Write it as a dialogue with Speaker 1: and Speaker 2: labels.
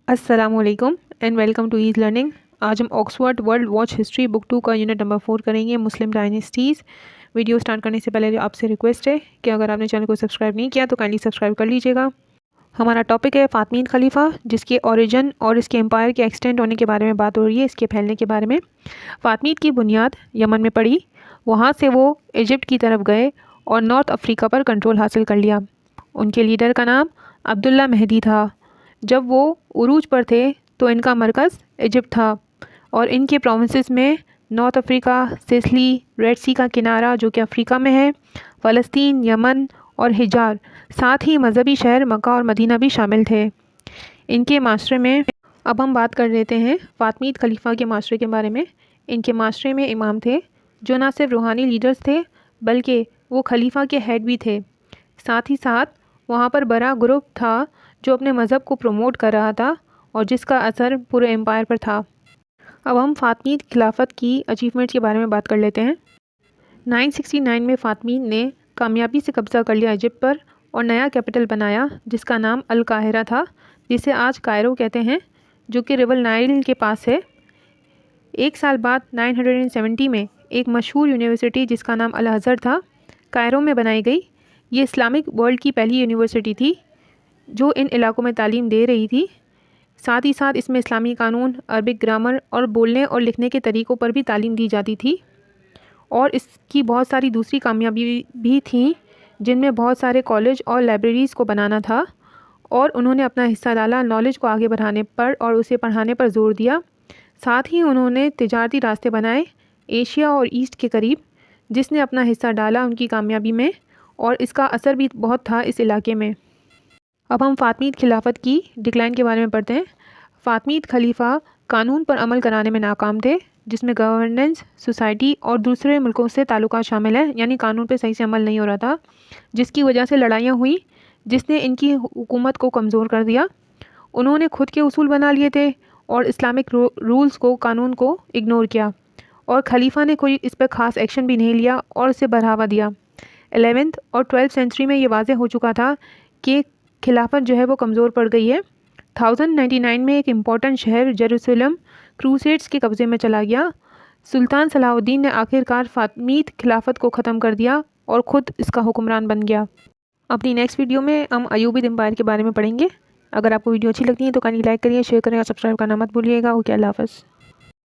Speaker 1: अस्सलाम वालेकुम and welcome to ease learning. आज हम Oxford world watch history book 2 का यूनिट नंबर 4 करेंगे, मुस्लिम डायनेस्टीज़। वीडियो स्टार्ट करने से पहले आपसे रिक्वेस्ट है कि अगर आपने चैनल को सब्सक्राइब नहीं किया तो काइंडली सब्सक्राइब कर लीजिएगा। हमारा टॉपिक है फातमीद खलीफा, जिसके ओरिजिन और इसके एम्पायर के एक्सटेंड होने के बारे में बात हो रही है, इसके फैलने के बारे में। फातमीद की बुनियाद यमन में पड़ी, वहाँ से वो इजिप्ट की तरफ गए और नॉर्थ अफ्रीका पर कंट्रोल हासिल कर लिया। उनके लीडर का नाम अब्दुल्ला मेहदी था। जब वो उरूज पर थे तो इनका मरकज़ इजिप्ट था और इनके प्रोविंसेस में नॉर्थ अफ्रीका, सिसली, रेड सी का किनारा जो कि अफ्रीका में है, फ़लस्तीन, यमन और हिजार, साथ ही मजहबी शहर मक्का और मदीना भी शामिल थे इनके माशरे में। अब हम बात कर लेते हैं फातमीद खलीफा के माशरे के बारे में। इनके माशरे में इमाम थे जो ना सिर्फ रूहानी लीडर्स थे बल्कि वो खलीफा के हेड भी थे। साथ ही साथ वहाँ पर बड़ा ग्रुप था जो अपने मज़हब को प्रमोट कर रहा था और जिसका असर पूरे एम्पायर पर था। अब हम फातमीद खिलाफत की अचीवमेंट्स के बारे में बात कर लेते हैं। 969 में फातमीद ने कामयाबी से कब्ज़ा कर लिया इजिप्ट पर और नया कैपिटल बनाया जिसका नाम अल काहिरा था, जिसे आज कायरो कहते हैं, जो कि रिवर नाइल के पास है। एक साल बाद 970 में एक मशहूर यूनिवर्सिटी जिसका नाम अल अज़हर था, कायरो में बनाई गई। ये इस्लामिक वर्ल्ड की पहली यूनिवर्सिटी थी जो इन इलाकों में तालीम दे रही थी। साथ ही साथ इसमें इस्लामी कानून, अरबिक ग्रामर और बोलने और लिखने के तरीक़ों पर भी तालीम दी जाती थी। और इसकी बहुत सारी दूसरी कामयाबी भी थी, जिनमें बहुत सारे कॉलेज और लाइब्रेरीज़ को बनाना था और उन्होंने अपना हिस्सा डाला नॉलेज को आगे बढ़ाने पर और उसे पढ़ाने पर जोर दिया। साथ ही उन्होंने तिजारती रास्ते बनाए एशिया और ईस्ट के करीब, जिसने अपना हिस्सा डाला उनकी कामयाबी में और इसका असर भी बहुत था इस इलाके में। अब हम फातमीद खिलाफत की डिक्लाइन के बारे में पढ़ते हैं। फातमीद खलीफा कानून पर अमल कराने में नाकाम थे, जिसमें गवर्नेंस, सोसाइटी और दूसरे मुल्कों से ताल्लुकात शामिल हैं, यानी कानून पे सही से अमल नहीं हो रहा था, जिसकी वजह से लड़ाइयाँ हुई जिसने इनकी हुकूमत को कमज़ोर कर दिया। उन्होंने खुद के उसूल बना लिए थे और इस्लामिक रूल्स को, कानून को इग्नोर किया और खलीफा ने कोई इस पर ख़ास एक्शन भी नहीं लिया और उसे बढ़ावा दिया। 11th और 12th सेंचुरी में ये वाज़ेह हो चुका था कि खिलाफत जो है वो कमज़ोर पड़ गई है। 1099 में एक इम्पॉर्टेंट शहर जेरूसलम क्रूसेड्स के कब्ज़े में चला गया। सुल्तान सलाहुद्दीन ने आखिरकार फातमीद खिलाफत को ख़त्म कर दिया और ख़ुद इसका हुक्मरान बन गया। अपनी नेक्स्ट वीडियो में हम अयूबीद एम्पायर के बारे में पढ़ेंगे। अगर आपको वीडियो अच्छी लगती है तो काइंडली लाइक करिए, शेयर करें और सब्सक्राइब करना मत भूलिएगा। ओके, अल्लाह हाफ़िज़।